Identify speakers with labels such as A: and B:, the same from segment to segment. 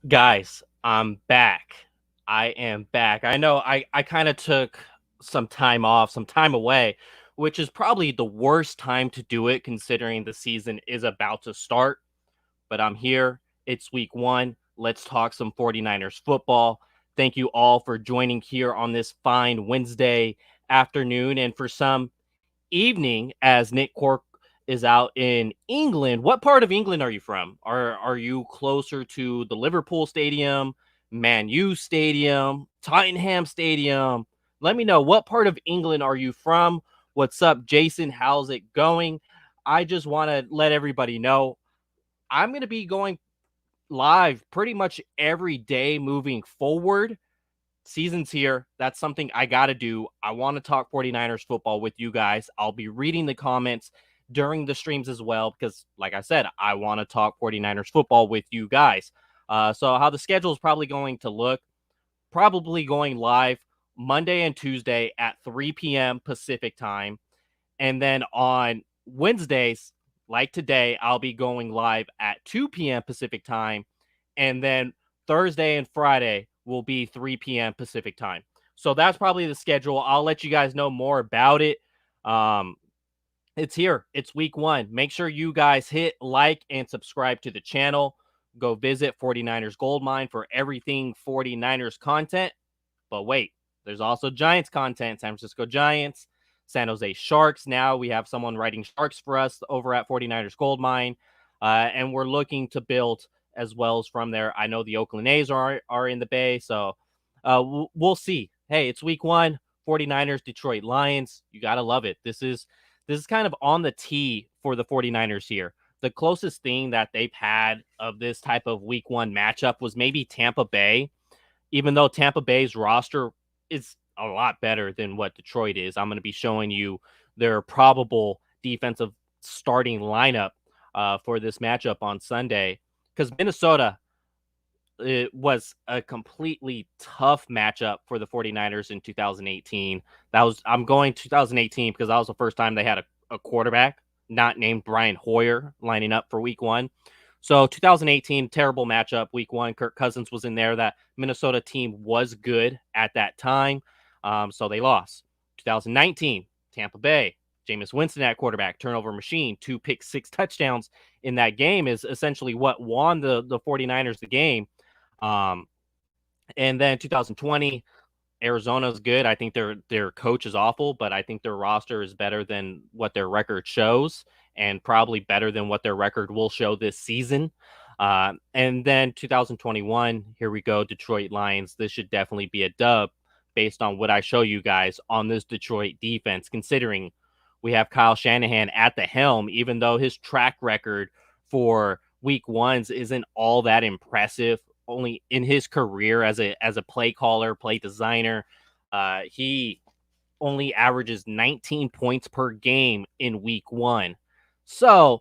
A: Guys, I'm back. I am back. I know I kind of took some time off, some time away, which is probably the worst time to do it considering the season is about to start. But I'm here. It's week one. Let's talk some 49ers football. Thank you all for joining here on this fine Wednesday afternoon. And for some, evening as Nick Cork is out in England. What part of England are you from? Are you closer to the Liverpool Stadium, Man U Stadium, Tottenham Stadium? Let me know, what part of England are you from? What's up, Jason? How's it going? I just want to let everybody know I'm going to be going live pretty much every day moving forward. Season's here. That's something I got to do. I want to talk 49ers football with you guys. I'll be reading the comments during the streams as well because, like I said, I want to talk 49ers football with you guys. So, how the schedule is probably going to look, probably going live Monday and Tuesday at 3 p.m. Pacific time. And then on Wednesdays, like today, I'll be going live at 2 p.m. Pacific time. And then Thursday and Friday will be 3 p.m. Pacific time. So that's probably the schedule. I'll let you guys know more about it. Um, it's here. It's week one. Make sure you guys hit like and subscribe to the channel. Go visit 49ers Goldmine for everything 49ers content. But wait, there's also Giants content. San Francisco Giants, San Jose Sharks. Now we have someone writing Sharks for us over at 49ers Goldmine. And we're looking to build as well as from there. I know the Oakland A's are in the Bay. So we'll see. Hey, it's week one. 49ers, Detroit Lions. You got to love it. This is kind of on the tee for the 49ers here. The closest thing that they've had of this type of week one matchup was maybe Tampa Bay, even though Tampa Bay's roster is a lot better than what Detroit is. I'm going to be showing you their probable defensive starting lineup for this matchup on Sunday, because Minnesota, it was a completely tough matchup for the 49ers in 2018. I'm going 2018 because that was the first time they had a quarterback not named Brian Hoyer lining up for week one. So 2018, terrible matchup. Week one, Kirk Cousins was in there. That Minnesota team was good at that time. So they lost. 2019, Tampa Bay, Jameis Winston at quarterback, turnover machine, 2 picks, 6 touchdowns in that game is essentially what won the 49ers the game. Um, and then 2020, Arizona's good. I think their coach is awful, but I think their roster is better than what their record shows, and probably better than what their record will show this season. And then 2021, here we go, Detroit Lions. This should definitely be a dub based on what I show you guys on this Detroit defense, considering we have Kyle Shanahan at the helm, even though his track record for week ones isn't all that impressive. Only in his career as a play caller, play designer, he only averages 19 points per game in week one. So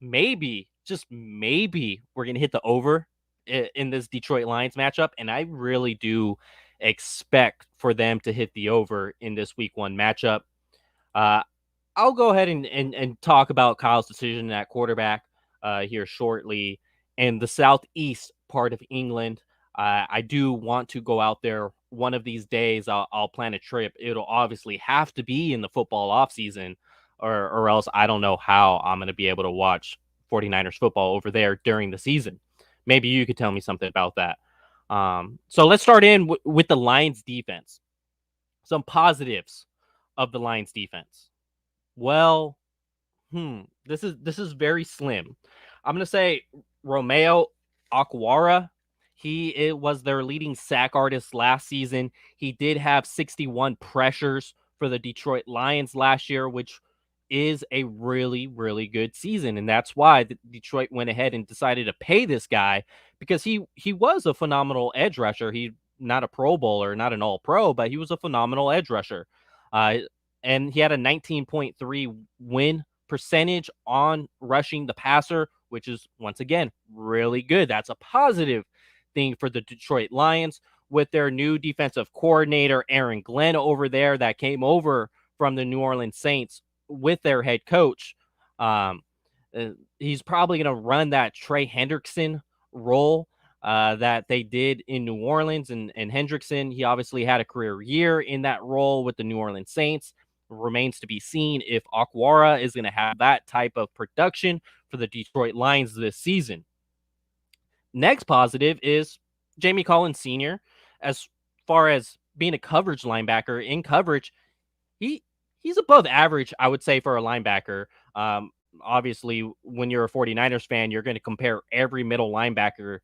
A: maybe, just maybe, we're going to hit the over in this Detroit Lions matchup. And I really do expect for them to hit the over in this week one matchup. I'll go ahead and talk about Kyle's decision at quarterback here shortly. And the southeast part of England, I do want to go out there one of these days. I'll plan a trip. It'll obviously have to be in the football offseason, or else I don't know how I'm going to be able to watch 49ers football over there during the season. Maybe you could tell me something about that. So let's start in with the Lions defense. Some positives of the Lions defense. Well, this is very slim. I'm gonna say Romeo Okwara. It was their leading sack artist last season. He did have 61 pressures for the Detroit Lions last year, which is a really, really good season. And that's why Detroit went ahead and decided to pay this guy, because he was a phenomenal edge rusher. He not a Pro Bowler, not an All-Pro, but he was a phenomenal edge rusher. And he had a 19.3 win percentage on rushing the passer, which is, once again, really good. That's a positive thing for the Detroit Lions with their new defensive coordinator, Aaron Glenn, over there, that came over from the New Orleans Saints with their head coach. He's probably going to run that Trey Hendrickson role. that they did in New Orleans. And Hendrickson, he obviously had a career year in that role with the New Orleans Saints. Remains to be seen if Okwara is going to have that type of production for the Detroit Lions this season. Next positive is Jamie Collins Sr. As far as being a coverage linebacker in coverage, he he's above average, I would say, for a linebacker. Um, Obviously, when you're a 49ers fan, you're going to compare every middle linebacker,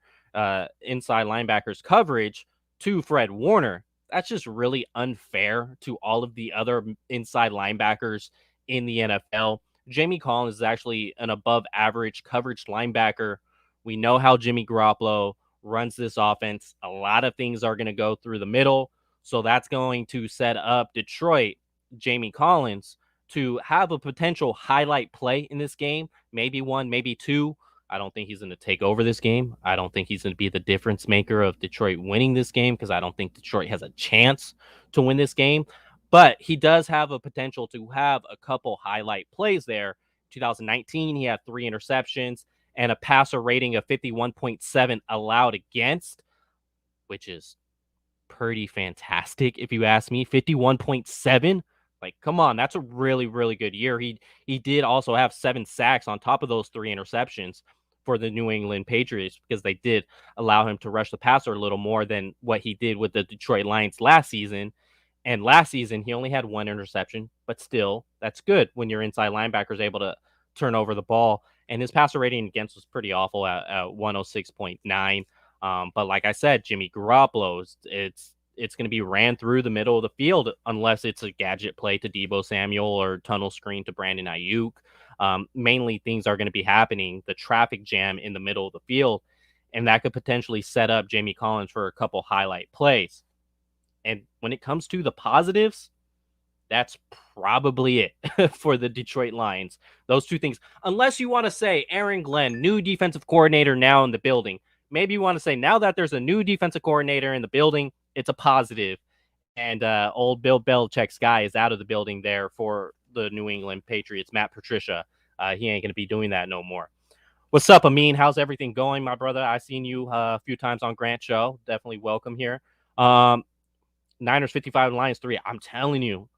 A: inside linebackers coverage to Fred Warner. That's just really unfair to all of the other inside linebackers in the NFL. Jamie Collins is actually an above average coverage linebacker. We know how Jimmy Garoppolo runs this offense. A lot of things are going to go through the middle. So that's going to set up Detroit, Jamie Collins, to have a potential highlight play in this game. Maybe one, maybe two. I don't think he's going to take over this game. I don't think he's going to be the difference maker of Detroit winning this game because I don't think Detroit has a chance to win this game. But he does have a potential to have a couple highlight plays there. 2019, he had 3 interceptions and a passer rating of 51.7 allowed against, which is pretty fantastic if you ask me. 51.7. Like, come on, that's a really, really good year. He did also have 7 sacks on top of those 3 interceptions for the New England Patriots because they did allow him to rush the passer a little more than what he did with the Detroit Lions last season. And last season, he only had 1 interception, but still, that's good when your inside linebacker is able to turn over the ball. And his passer rating against was pretty awful at 106.9. But like I said, Jimmy Garoppolo, it's going to be ran through the middle of the field unless it's a gadget play to Deebo Samuel or tunnel screen to Brandon Ayuk. Mainly things are going to be happening, the traffic jam in the middle of the field, and that could potentially set up Jamie Collins for a couple highlight plays. And when it comes to the positives, that's probably it for the Detroit Lions. Those 2 things. Unless you want to say Aaron Glenn, new defensive coordinator now in the building. Maybe you want to say now that there's a new defensive coordinator in the building, it's a positive. And old Bill Belichick's guy is out of the building there for the New England Patriots, Matt Patricia. He ain't going to be doing that no more. What's up, Amin? How's everything going, my brother? I've seen you a few times on Grant Show. Definitely welcome here. Niners 55, Lions 3. I'm telling you,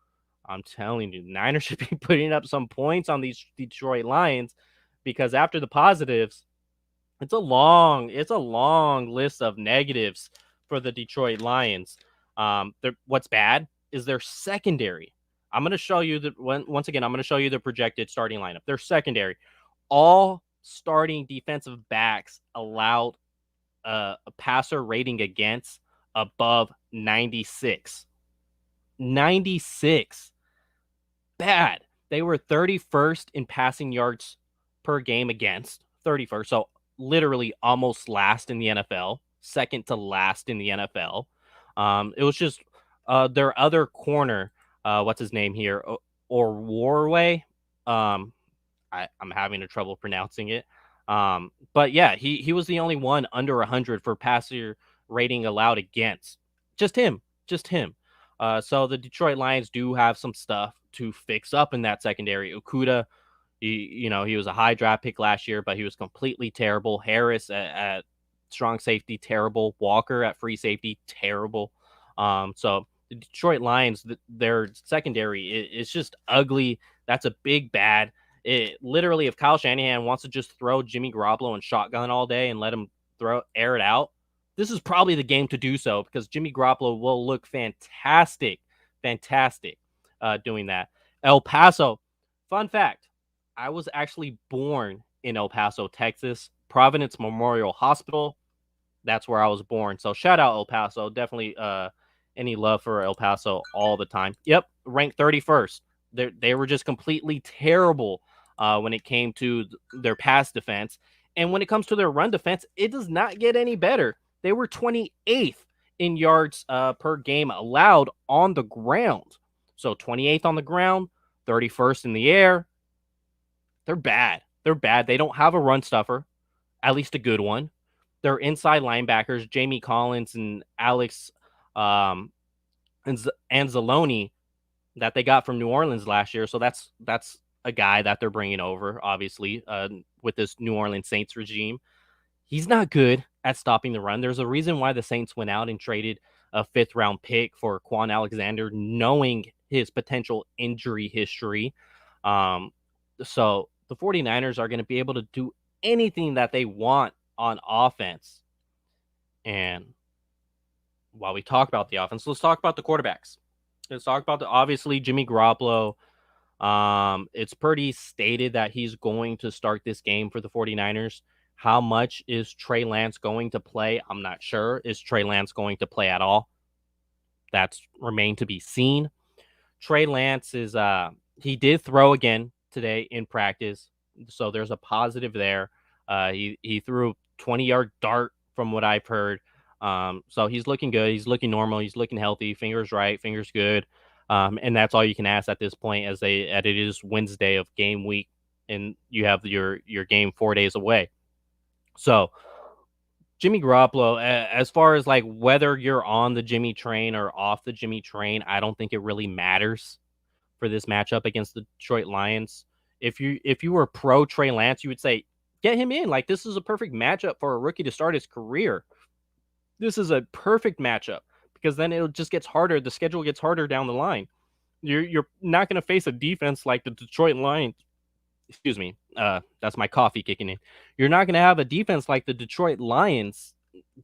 A: Niners should be putting up some points on these Detroit Lions because after the positives, it's a long list of negatives for the Detroit Lions. What's bad is their secondary. I'm going to show you once again, I'm going to show you the projected starting lineup. Their secondary, all starting defensive backs allowed a passer rating against above 96. 96. Bad. They were 31st in passing yards per game against. 31st. So literally almost last in the NFL. Second to last in the NFL. It was just their other corner. What's his name here? Or Warway. I'm having a trouble pronouncing it. But yeah, he was the only one under 100 for passer rating allowed against. Just him. So the Detroit Lions do have some stuff to fix up in that secondary. Okudah, he was a high draft pick last year, but he was completely terrible. Harris at strong safety, terrible. Walker at free safety, terrible. So the Detroit Lions, their secondary is just ugly. That's a big bad. It literally, if Kyle Shanahan wants to just throw Jimmy Garoppolo and shotgun all day and let him air it out, this is probably the game to do so because Jimmy Garoppolo will look fantastic doing that. El Paso, fun fact, I was actually born in El Paso, Texas, Providence Memorial Hospital. That's where I was born. So shout out El Paso. Definitely any love for El Paso all the time. Yep, ranked 31st. They were just completely terrible when it came to their pass defense. And when it comes to their run defense, it does not get any better. They were 28th in yards per game allowed on the ground. So 28th on the ground, 31st in the air. They're bad. They don't have a run stuffer, at least a good one. Their inside linebackers, Jamie Collins and Alex Anzalone, that they got from New Orleans last year. So that's a guy that they're bringing over, obviously, with this New Orleans Saints regime. He's not good at stopping the run. There's a reason why the Saints went out and traded a 5th-round pick for Quan Alexander, knowing his potential injury history. Um, so the 49ers are going to be able to do anything that they want on offense. And while we talk about the offense, let's talk about the quarterbacks. Let's talk about obviously Jimmy Garoppolo. It's pretty stated that he's going to start this game for the 49ers. How much is Trey Lance going to play? I'm not sure. Is Trey Lance going to play at all? That's remained to be seen. Trey Lance is he did throw again today in practice, so there's a positive there. He threw a 20-yard dart from what I've heard. So he's looking good. He's looking normal. He's looking healthy. Fingers right, fingers good. And that's all you can ask at this point, as it is Wednesday of game week, and you have your game 4 days away. So Jimmy Garoppolo, as far as like whether you're on the Jimmy train or off the Jimmy train, I don't think it really matters for this matchup against the Detroit Lions. If you were pro Trey Lance, you would say get him in. Like, this is a perfect matchup for a rookie to start his career. This is a perfect matchup because then it just gets harder. The schedule gets harder down the line. You're not going to face a defense like the Detroit Lions. Excuse me. That's my coffee kicking in. You're not going to have a defense like the Detroit Lions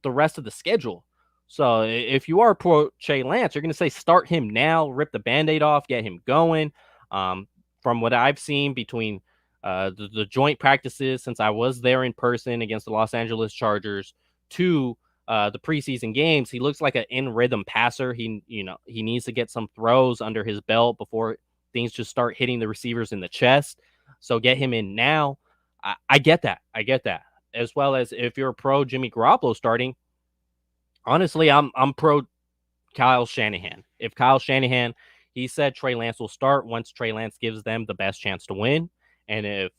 A: the rest of the schedule. So if you are pro Trey Lance, you're going to say start him now, rip the Band-Aid off, get him going. From what I've seen between the joint practices, since I was there in person against the Los Angeles Chargers, to the preseason games, he looks like an in-rhythm passer. He needs to get some throws under his belt before things just start hitting the receivers in the chest. So get him in now. I get that. I get that. As well as if you're pro Jimmy Garoppolo starting, honestly, I'm pro Kyle Shanahan. If Kyle Shanahan, he said Trey Lance will start once Trey Lance gives them the best chance to win. And if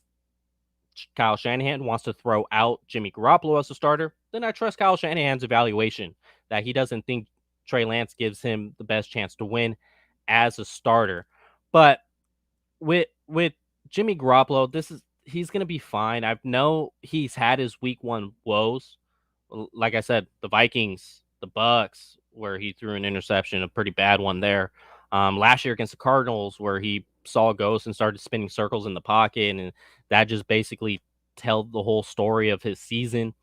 A: Kyle Shanahan wants to throw out Jimmy Garoppolo as a starter, then I trust Kyle Shanahan's evaluation that he doesn't think Trey Lance gives him the best chance to win as a starter. But with Jimmy Garoppolo, he's going to be fine. I know he's had his week 1 woes. Like I said, the Vikings, the Bucks, where he threw an interception, a pretty bad one there. Last year against the Cardinals, where he saw ghosts and started spinning circles in the pocket, and that just basically told the whole story of his season.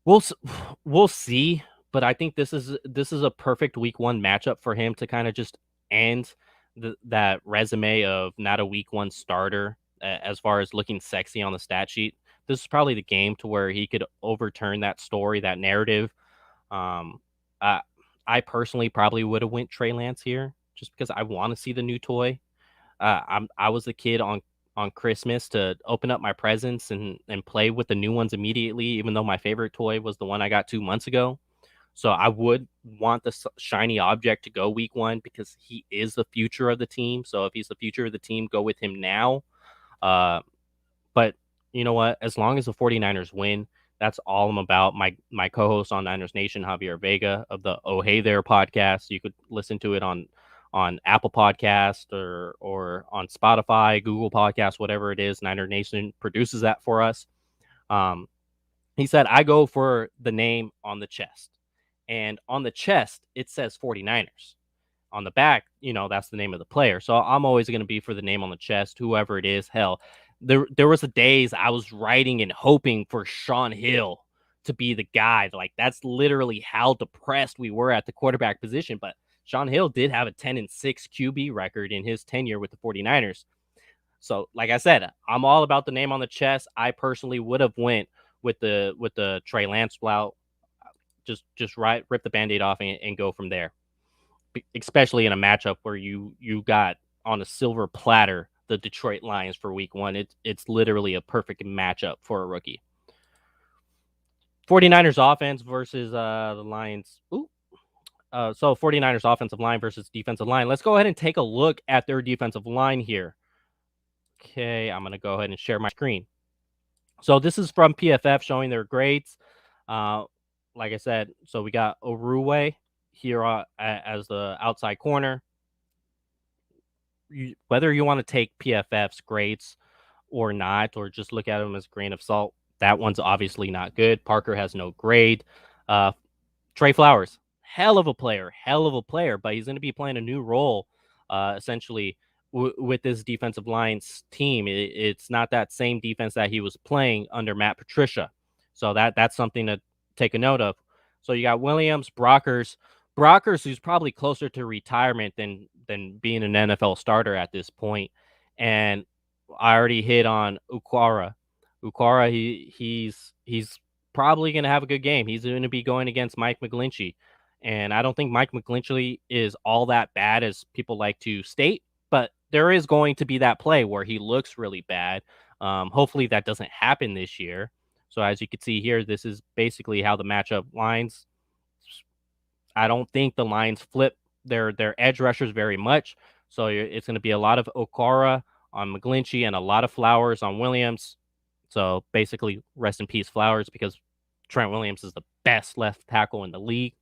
A: We'll see, but I think this is a perfect week 1 matchup for him to kind of just end that resume of not a week 1 starter as far as looking sexy on the stat sheet. This is probably the game to where he could overturn that story, that narrative. Um, I personally probably would have went Trey Lance here just because I want to see the new toy. I was the kid on Christmas to open up my presents and play with the new ones immediately, even though my favorite toy was the one I got 2 months ago. So I would want the shiny object to go week 1 because he is the future of the team. So if he's the future of the team, go with him now. But you know what? As long as the 49ers win, that's all I'm about. My co-host on Niners Nation, Javier Vega of the Oh Hey There podcast. You could listen to it on Apple Podcast or on Spotify, Google Podcast, whatever it is. Niner Nation produces that for us. He said, I go for the name on the chest. And on the chest, it says 49ers. On the back, that's the name of the player. So I'm always going to be for the name on the chest, whoever it is. Hell, there was a days I was writing and hoping for Shaun Hill to be the guy. Like, that's literally how depressed we were at the quarterback position. But Shaun Hill did have a 10-6 QB record in his tenure with the 49ers. So, like I said, I'm all about the name on the chest. I personally would have went with the Trey Lance route. Just rip the Band-Aid off and go from there. Especially in a matchup where you got on a silver platter the Detroit Lions for week 1. It's literally a perfect matchup for a rookie. 49ers offense versus the Lions. So 49ers offensive line versus defensive line. Let's go ahead and take a look at their defensive line here. Okay, I'm going to go ahead and share my screen. So this is from PFF showing their grades. Like I said, so we got Oruway here as the outside corner. Whether you want to take PFF's grades or not, or just look at them as a grain of salt, That one's obviously not good. Parker has no grade. Uh, Trey Flowers, hell of a player, but he's going to be playing a new role, essentially, with this defensive line's team. It's not that same defense that he was playing under Matt Patricia. So that's something to take a note of. So you got Williams, Brockers, who's probably closer to retirement than being an NFL starter at this point. And I already hit on Ukwara. Ukwara, he's probably going to have a good game. He's going to be going against Mike McGlinchey. And I don't think Mike McGlinchey is all that bad as people like to state, but there is going to be that play where he looks really bad. Hopefully that doesn't happen this year. So as you can see here, this is basically how the matchup lines. I don't think the lines flip their edge rushers very much. So it's going to be a lot of Okara on McGlinchey and a lot of Flowers on Williams. So basically, rest in peace, Flowers, because Trent Williams is the best left tackle in the league.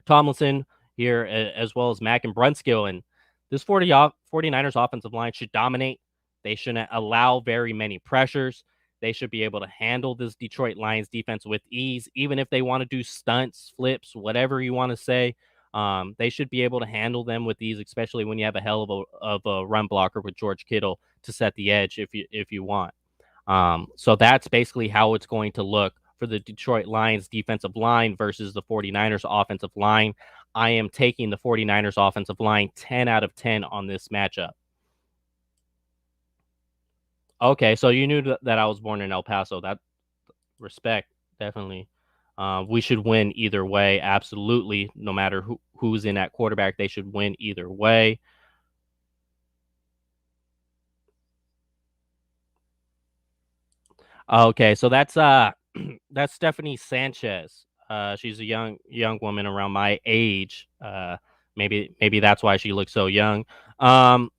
A: Tomlinson here, as well as Mack and Brunskill. And this 49ers offensive line should dominate. They shouldn't allow very many pressures. They should be able to handle this Detroit Lions defense with ease, even if they want to do stunts, flips, whatever you want to say. They should be able to handle them with ease, especially when you have a hell of a run blocker with George Kittle to set the edge if you want. So that's basically how it's going to look for the Detroit Lions defensive line versus the 49ers offensive line. I am taking the 49ers offensive line 10 out of 10 on this matchup. Okay, so you knew that I was born in El Paso. That respect, definitely. We should win either way. Absolutely. No matter who's in at quarterback, they should win either way. Okay, so that's that's Stephanie Sanchez. She's a young woman around my age. Maybe that's why she looks so young. Um,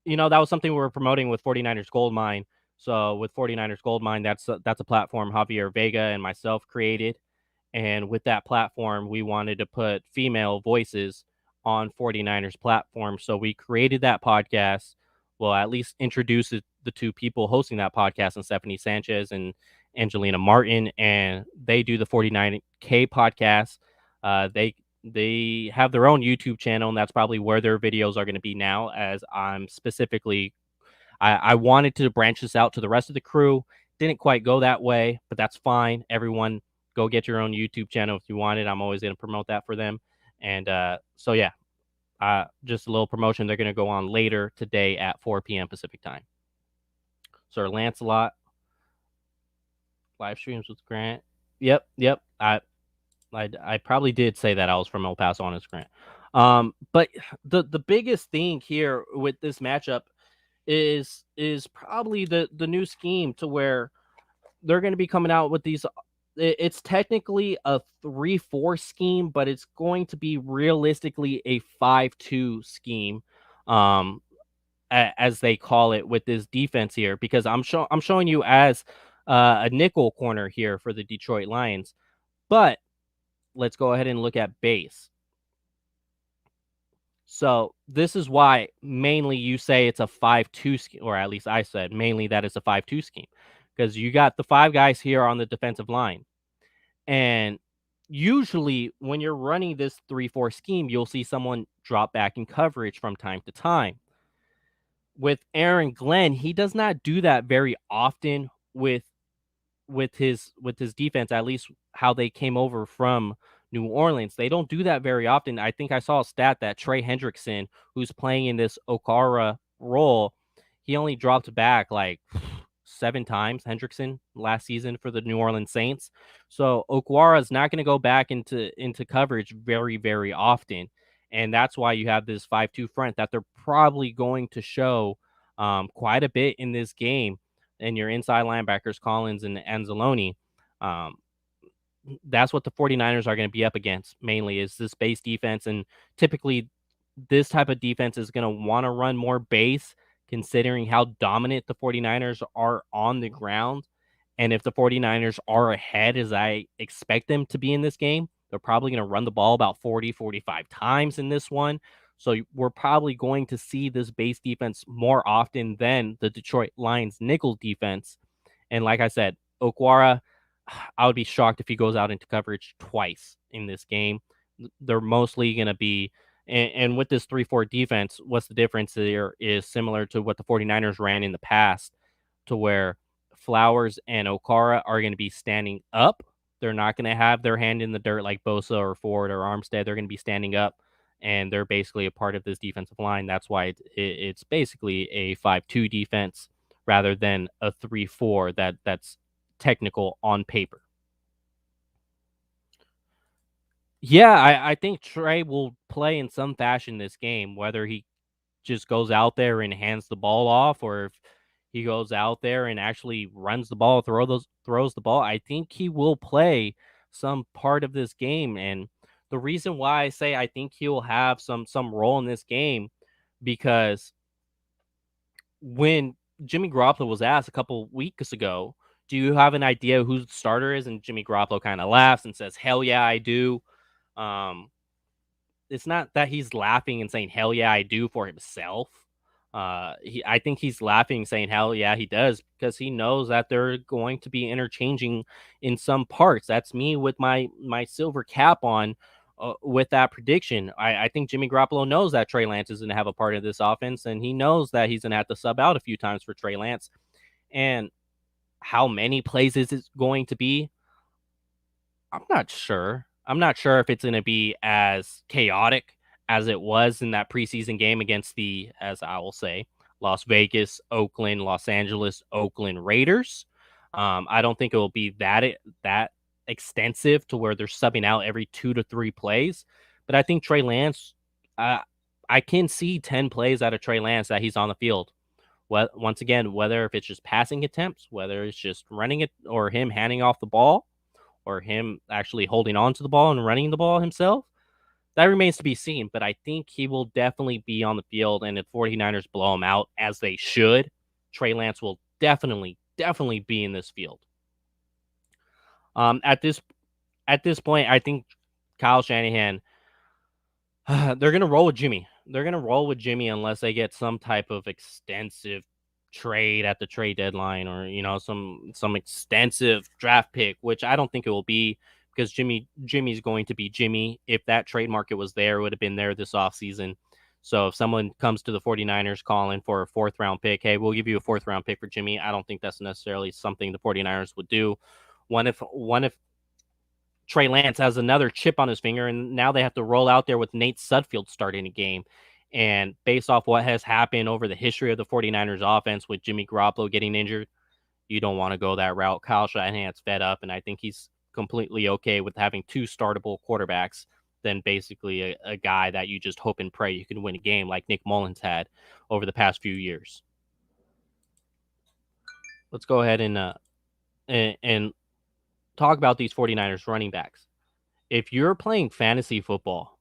A: that was something we were promoting with 49ers Goldmine. So with 49ers Goldmine, that's a platform Javier Vega and myself created. And with that platform, we wanted to put female voices on 49ers platform. So we created that podcast. Well, at least introduce the two people hosting that podcast, and Stephanie Sanchez and Angelina Martin, and they do the 49K podcast. They have their own YouTube channel, and that's probably where their videos are going to be now, as I'm specifically I wanted to branch this out to the rest of the crew. Didn't quite go that way, but that's fine. Everyone go get your own YouTube channel if you want it. I'm always going to promote that for them. And so, yeah, just a little promotion. They're going to go on later today at 4 p.m. Pacific time. Sir Lancelot, live streams with Grant. Yep. I probably did say that I was from El Paso on Grant. But the biggest thing here with this matchup is probably the new scheme, to where they're going to be coming out with these. It's technically a 3-4 scheme, but it's going to be realistically a 5-2 scheme, as they call it, with this defense here, because I'm showing you as a nickel corner here for the Detroit Lions. But let's go ahead and look at base. So this is why mainly you say it's a 5-2 scheme, or at least I said mainly that it's a 5-2 scheme, because you got the 5 guys here on the defensive line. And usually when you're running this 3-4 scheme, you'll see someone drop back in coverage from time to time. With Aaron Glenn, he does not do that very often with his defense, at least how they came over from New Orleans. They don't do that very often. I think I saw a stat that Trey Hendrickson, who's playing in this Okara role, he only dropped back like 7 times, Hendrickson, last season for the New Orleans Saints. So Okwara is not going to go back into coverage very, very often. And that's why you have this 5-2 front that they're probably going to show quite a bit in this game. And your inside linebackers, Collins and Anzalone. That's what the 49ers are going to be up against mainly, is this base defense. And typically this type of defense is going to want to run more base, considering how dominant the 49ers are on the ground. And if the 49ers are ahead, as I expect them to be in this game, they're probably going to run the ball about 40, 45 times in this one. So we're probably going to see this base defense more often than the Detroit Lions nickel defense. And like I said, Okwara, I would be shocked if he goes out into coverage twice in this game. They're mostly going to be, and with this 3-4 defense, what's the difference here is similar to what the 49ers ran in the past, to where Flowers and Okara are going to be standing up. They're not going to have their hand in the dirt like Bosa or Ford or Armstead. They're going to be standing up, and they're basically a part of this defensive line. That's why it's basically a 5-2 defense rather than a 3-4 that's technical on paper. Yeah, I think Trey will play in some fashion this game, whether he just goes out there and hands the ball off, or if he goes out there and actually runs the ball, throws the ball. I think he will play some part of this game. And the reason why I say I think he'll have some role in this game, because when Jimmy Garoppolo was asked a couple weeks ago, do you have an idea who the starter is? And Jimmy Garoppolo kind of laughs and says, "Hell yeah, I do." Um, it's not that he's laughing and saying "Hell yeah, I do" for himself. I think he's laughing, saying "Hell yeah, he does," because he knows that they're going to be interchanging in some parts. That's me with my silver cap on. With that prediction, I think Jimmy Garoppolo knows that Trey Lance is going to have a part of this offense, and he knows that he's going to have to sub out a few times for Trey Lance. And how many plays is it going to be? I'm not sure. I'm not sure if it's going to be as chaotic as it was in that preseason game against the, as I will say, Las Vegas, Oakland, Los Angeles, Oakland Raiders. I don't think it will be that extensive to where they're subbing out every 2 to 3 plays. But I think Trey Lance, I can see 10 plays out of Trey Lance that he's on the field. Well, once again, whether if it's just passing attempts, whether it's just running it or him handing off the ball, or him actually holding on to the ball and running the ball himself, that remains to be seen. But I think he will definitely be on the field, and if 49ers blow him out, as they should, Trey Lance will definitely be in this field. At this point, I think Kyle Shanahan, they're gonna roll with Jimmy. They're gonna roll with Jimmy unless they get some type of extensive trade at the trade deadline, or some extensive draft pick, which I don't think it will be, because Jimmy's going to be Jimmy. If that trade market was there, it would have been there this offseason. So if someone comes to the 49ers calling for a 4th round pick, hey, we'll give you a 4th round pick for Jimmy, I don't think that's necessarily something the 49ers would do. One if Trey Lance has another chip on his finger, and now they have to roll out there with Nate Sudfeld starting a game. And based off what has happened over the history of the 49ers offense with Jimmy Garoppolo getting injured, you don't want to go that route. Kyle Shanahan's fed up, and I think he's completely okay with having 2 startable quarterbacks than basically a guy that you just hope and pray you can win a game like Nick Mullins had over the past few years. Let's go ahead and talk about these 49ers running backs. If you're playing fantasy football,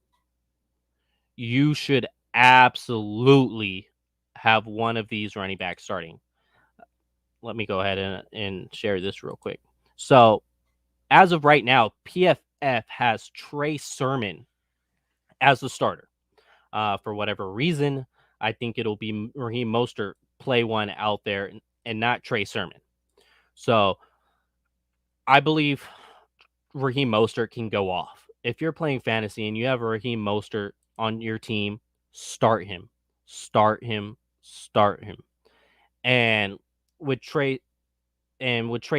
A: you should absolutely have one of these running backs starting. Let me go ahead and share this real quick. So, as of right now, PFF has Trey Sermon as the starter. For whatever reason, I think it'll be Raheem Mostert play one out there and not Trey Sermon. So, I believe Raheem Mostert can go off. If you're playing fantasy and you have a Raheem Mostert on your team, start him. Start him. Start him. And with Trey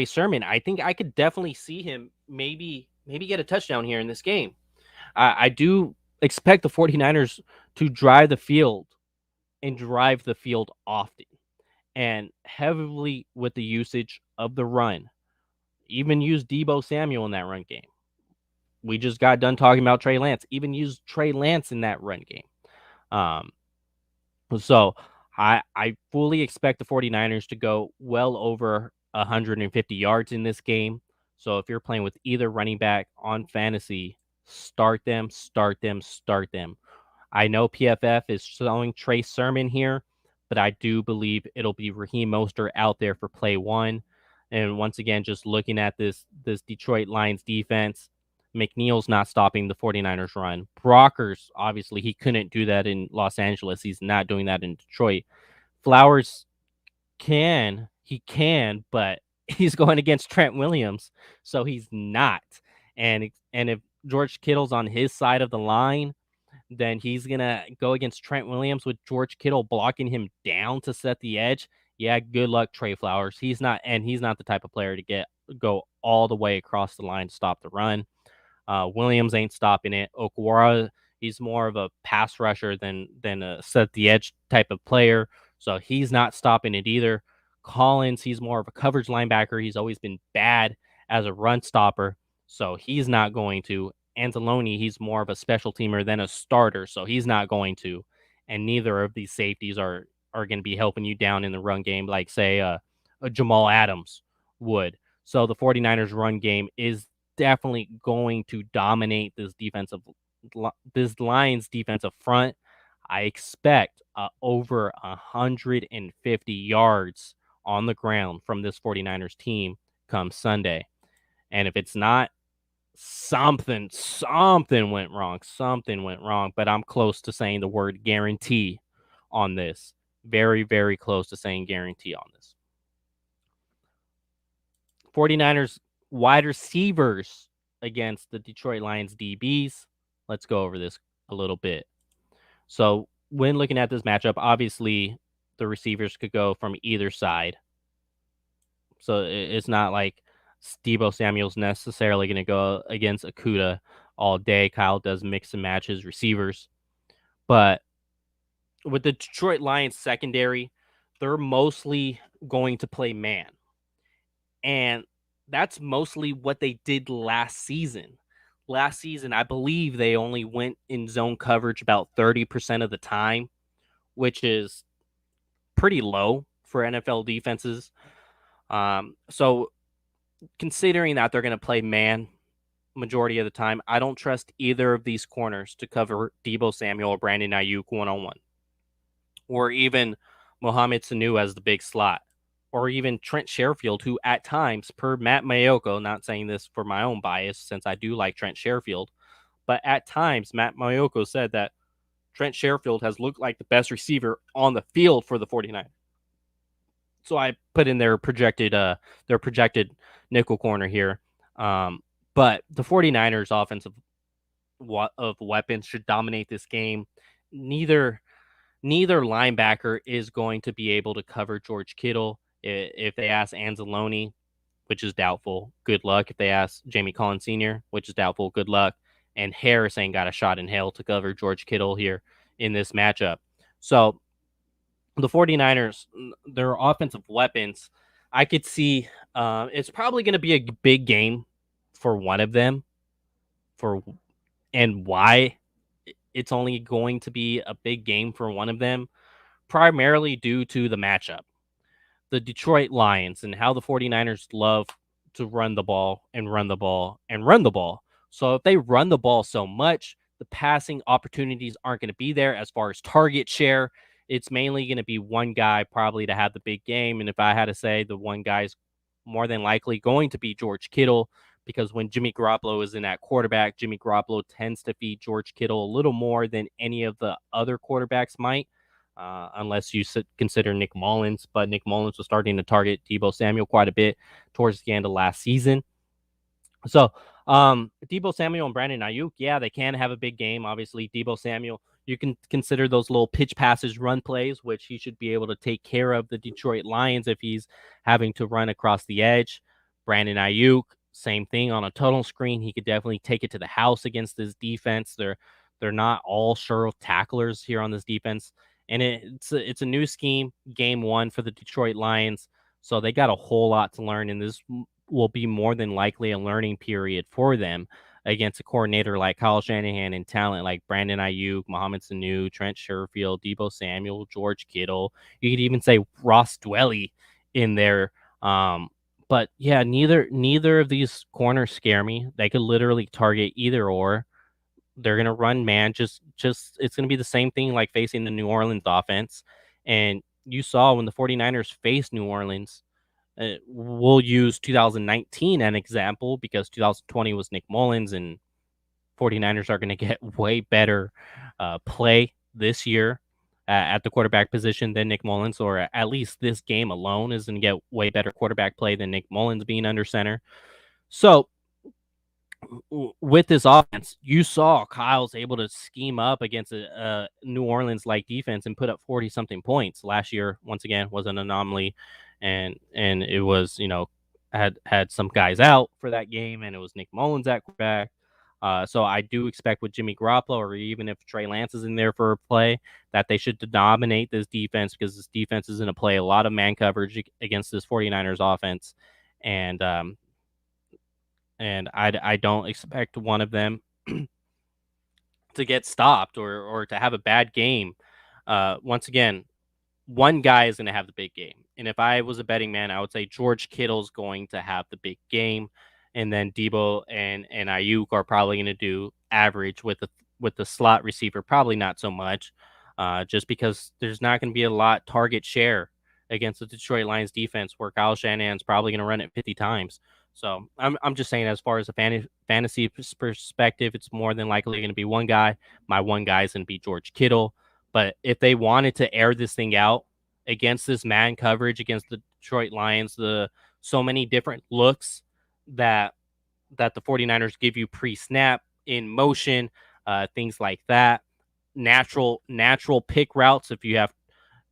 A: Sermon, I think I could definitely see him maybe get a touchdown here in this game. I do expect the 49ers to drive the field and drive the field often, and heavily with the usage of the run. Even use Deebo Samuel in that run game. We just got done talking about Trey Lance. Even use Trey Lance in that run game. So I fully expect the 49ers to go well over 150 yards in this game. So if you're playing with either running back on fantasy, start them. I know PFF is showing Trey Sermon here, but I do believe it'll be Raheem Mostert out there for play one. And once again, just looking at this Detroit Lions defense, McNeil's not stopping the 49ers run. Brockers, obviously, he couldn't do that in Los Angeles. He's not doing that in Detroit. Flowers he can, but he's going against Trent Williams, so he's not. And if George Kittle's on his side of the line, then he's gonna go against Trent Williams with George Kittle blocking him down to set the edge. Yeah, good luck, Trey Flowers. He's not the type of player to go all the way across the line to stop the run. Williams ain't stopping it. Okwara, he's more of a pass rusher than a set the edge type of player, so he's not stopping it either. Collins, he's more of a coverage linebacker. He's always been bad as a run stopper, so he's not going to. Anzalone, he's more of a special teamer than a starter, so he's not going to. And neither of these safeties are going to be helping you down in the run game like, say, a Jamal Adams would. So the 49ers run game is definitely going to dominate this Lions defensive front. I expect over 150 yards on the ground from this 49ers team come Sunday. And if it's not, something went wrong. Something went wrong, but I'm close to saying the word guarantee on this. Very, very close to saying guarantee on this. 49ers wide receivers against the Detroit Lions DBs. Let's go over this a little bit. So when looking at this matchup, obviously the receivers could go from either side. So it's not like Deebo Samuel's necessarily going to go against Okudah all day. Kyle does mix and match his receivers. But with the Detroit Lions secondary, they're mostly going to play man. And that's mostly what they did last season. Last season, I believe they only went in zone coverage about 30% of the time, which is pretty low for NFL defenses. So considering that they're going to play man majority of the time, I don't trust either of these corners to cover Deebo Samuel or Brandon Ayuk one-on-one. Or even Mohamed Sanu as the big slot. Or even Trent Sherfield, who at times, per Matt Mayoko, not saying this for my own bias since I do like Trent Sherfield, but at times Matt Mayoko said that Trent Sherfield has looked like the best receiver on the field for the 49ers. So I put in their projected nickel corner here. But the 49ers offensive of weapons should dominate this game. Neither linebacker is going to be able to cover George Kittle. If they ask Anzalone, which is doubtful, good luck. If they ask Jamie Collins Sr., which is doubtful, good luck. And Harris ain't got a shot in hell to cover George Kittle here in this matchup. So the 49ers, their offensive weapons, I could see it's probably going to be a big game for one of them. And why it's only going to be a big game for one of them, primarily due to the matchup. The Detroit Lions and how the 49ers love to run the ball and run the ball and run the ball. So if they run the ball so much, the passing opportunities aren't going to be there as far as target share. It's mainly going to be one guy probably to have the big game. And if I had to say, the one guy's more than likely going to be George Kittle, because when Jimmy Garoppolo is in at quarterback, Jimmy Garoppolo tends to feed George Kittle a little more than any of the other quarterbacks might. Unless you consider Nick Mullins, but Nick Mullins was starting to target Deebo Samuel quite a bit towards the end of last season. So Deebo Samuel and Brandon Ayuk, yeah, they can have a big game. Obviously, Deebo Samuel, you can consider those little pitch passes, run plays, which he should be able to take care of the Detroit Lions if he's having to run across the edge. Brandon Ayuk, same thing on a tunnel screen. He could definitely take it to the house against this defense. They're not all sure tacklers here on this defense. And it's a new scheme, game one for the Detroit Lions. So they got a whole lot to learn, and this will be more than likely a learning period for them against a coordinator like Kyle Shanahan and talent like Brandon Ayuk, Mohamed Sanu, Trent Sherfield, Deebo Samuel, George Kittle. You could even say Ross Dwelley in there. But yeah, neither of these corners scare me. They could literally target either or. They're going to run man. Just it's going to be the same thing like facing the New Orleans offense. And you saw when the 49ers faced New Orleans, we'll use 2019 an example because 2020 was Nick Mullins, and 49ers are going to get way better play this year. at the quarterback position than Nick Mullins, or at least this game alone is going to get way better quarterback play than Nick Mullins being under center. So with this offense, you saw Kyle's able to scheme up against a New Orleans like defense and put up 40 something points. Last year, once again, was an anomaly, and it was, had some guys out for that game, and it was Nick Mullins at quarterback. So I do expect with Jimmy Garoppolo, or even if Trey Lance is in there for a play, that they should dominate this defense, because this defense is going to play a lot of man coverage against this 49ers offense. And I don't expect one of them to get stopped, or to have a bad game. Once again, one guy is going to have the big game. And if I was a betting man, I would say George Kittle's going to have the big game. And then Debo and Ayuk are probably going to do average with the slot receiver, probably not so much, just because there's not going to be a lot target share against the Detroit Lions defense, where Kyle Shanahan's probably going to run it 50 times. So I'm just saying, as far as a fantasy perspective, it's more than likely going to be one guy. My one guy is going to be George Kittle. But if they wanted to air this thing out against this man coverage against the Detroit Lions, the so many different looks that the 49ers give you pre-snap, in motion, things like that, natural pick routes. If you have,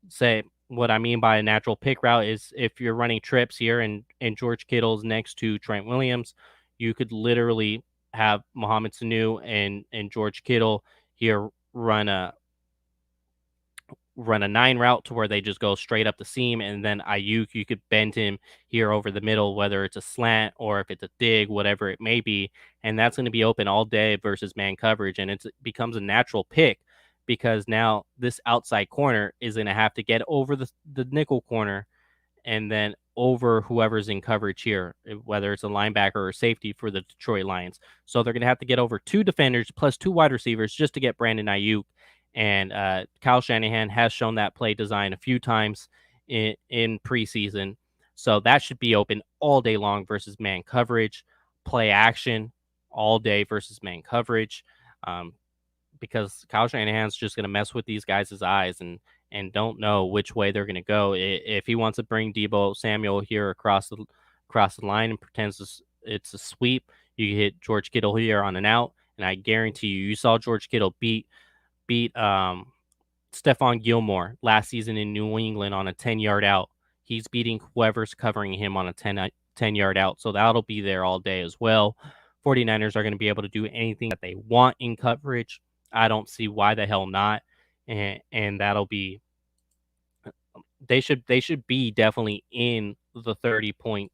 A: say, what I mean by a natural pick route is if you're running trips here and George Kittle's next to Trent Williams, you could literally have Mohamed Sanu and George Kittle here run a 9 route to where they just go straight up the seam, and then Ayuk, you could bend him here over the middle, whether it's a slant or if it's a dig, whatever it may be, and that's going to be open all day versus man coverage, and it becomes a natural pick, because now this outside corner is going to have to get over the nickel corner and then over whoever's in coverage here, whether it's a linebacker or safety for the Detroit Lions. So they're going to have to get over 2 defenders plus 2 wide receivers just to get Brandon Ayuk. And Kyle Shanahan has shown that play design a few times in preseason. So that should be open all day long versus man coverage, play action all day versus man coverage. Because Kyle Shanahan's just going to mess with these guys' eyes and don't know which way they're going to go. If he wants to bring Debo Samuel here across the line and pretends it's a sweep, you hit George Kittle here on an out, and I guarantee you saw George Kittle beat Stephon Gilmore last season in New England on a 10-yard out. He's beating whoever's covering him on a 10-yard out, so that'll be there all day as well. 49ers are going to be able to do anything that they want in coverage. I don't see why the hell not. And that'll be, they should be definitely in the 30 points.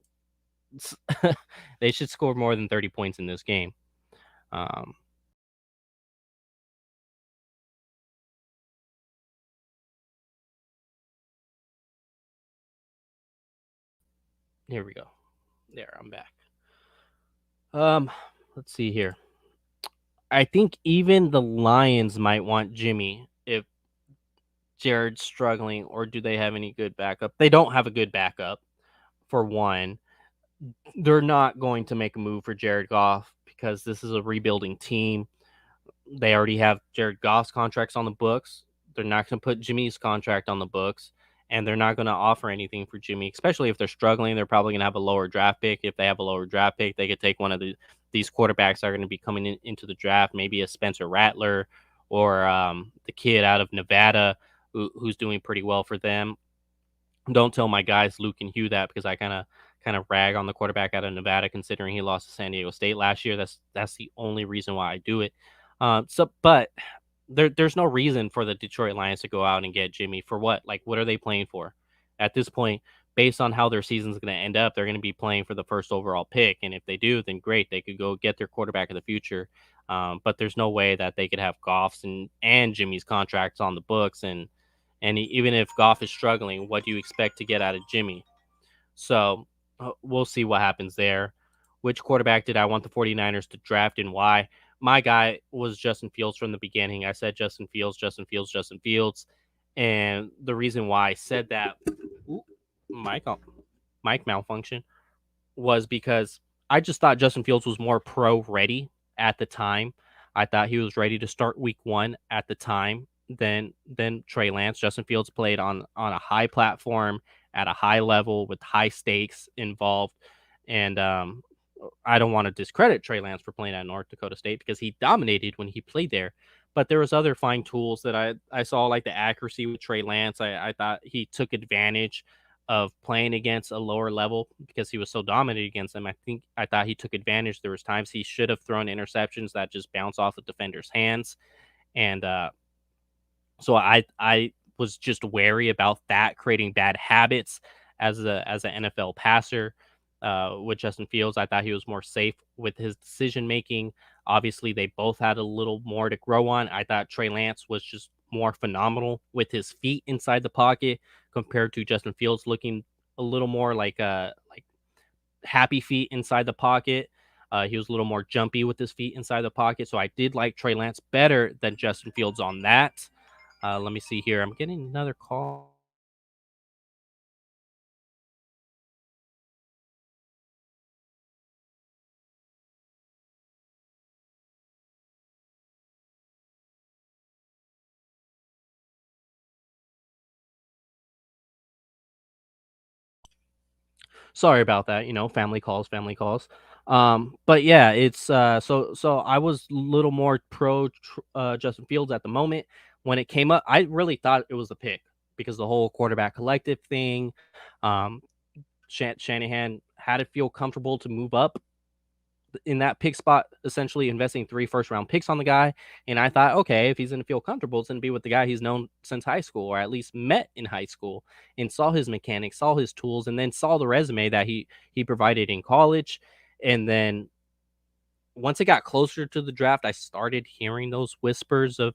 A: They should score more than 30 points in this game. Here we go. There, I'm back. Let's see here. I think even the Lions might want Jimmy if Jared's struggling, or do they have any good backup? They don't have a good backup, for one. They're not going to make a move for Jared Goff because this is a rebuilding team. They already have Jared Goff's contracts on the books. They're not going to put Jimmy's contract on the books, and they're not going to offer anything for Jimmy, especially if they're struggling. They're probably going to have a lower draft pick. If they have a lower draft pick, they could take one of these quarterbacks that are going to be coming into the draft, maybe a Spencer Rattler or the kid out of Nevada who's doing pretty well for them. Don't tell my guys Luke and Hugh that, because I kind of rag on the quarterback out of Nevada, considering he lost to San Diego State last year. That's the only reason why I do it. But there's no reason for the Detroit Lions to go out and get Jimmy for what? Like, what are they playing for? At this point, based on how their season's going to end up, they're going to be playing for the first overall pick. And if they do, then great. They could go get their quarterback of the future. But there's no way that they could have Goff's and Jimmy's contracts on the books. And even if Goff is struggling, what do you expect to get out of Jimmy? So we'll see what happens there. Which quarterback did I want the 49ers to draft and why? My guy was Justin Fields from the beginning. I said Justin Fields. And the reason why I said that, mic malfunction, was because I just thought Justin Fields was more pro ready at the time. I thought he was ready to start week 1 at the time. than Trey Lance. Justin Fields played on a high platform at a high level with high stakes involved, and I don't want to discredit Trey Lance for playing at North Dakota State because he dominated when he played there. But there was other fine tools that I saw, like the accuracy with Trey Lance. I thought he took advantage of playing against a lower level because he was so dominant against them. I thought he took advantage. There was times he should have thrown interceptions that just bounce off the defender's hands, and so I was just wary about that creating bad habits as an NFL passer. With Justin Fields, I thought he was more safe with his decision making. Obviously, they both had a little more to grow on. I thought Trey Lance was just more phenomenal with his feet inside the pocket compared to Justin Fields looking a little more like happy feet inside the pocket. He was a little more jumpy with his feet inside the pocket. So I did like Trey Lance better than Justin Fields on that. Let me see here. I'm getting another call. Sorry about that. Family calls, family calls. But yeah, it's so I was a little more Justin Fields at the moment. When it came up, I really thought it was a pick because the whole quarterback collective thing. Um, Shanahan had to feel comfortable to move up in that pick spot, essentially investing 3 first-round picks on the guy. And I thought, okay, if he's going to feel comfortable, it's going to be with the guy he's known since high school, or at least met in high school, and saw his mechanics, saw his tools, and then saw the resume that he provided in college. And then once it got closer to the draft, I started hearing those whispers of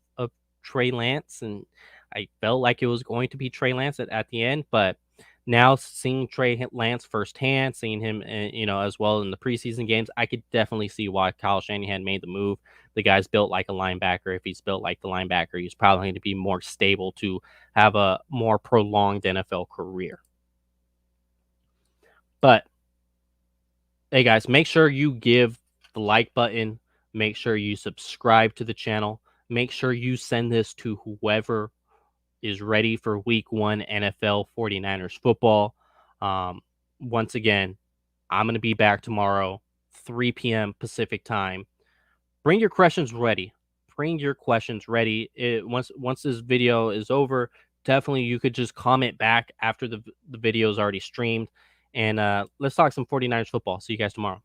A: Trey Lance, and I felt like it was going to be Trey Lance at the end. But now seeing Trey Lance firsthand, seeing him, as well in the preseason games, I could definitely see why Kyle Shanahan made the move. The guy's built like a linebacker. If he's built like the linebacker, he's probably going to be more stable to have a more prolonged NFL career. But hey, guys, make sure you give the like button. Make sure you subscribe to the channel. Make sure you send this to whoever is ready for week 1 NFL 49ers football. Um, Once again, I'm going to be back tomorrow, 3 p.m. Pacific time. Bring your questions ready. Bring your questions ready. Once this video is over, definitely you could just comment back after the video is already streamed. And let's talk some 49ers football. See you guys tomorrow.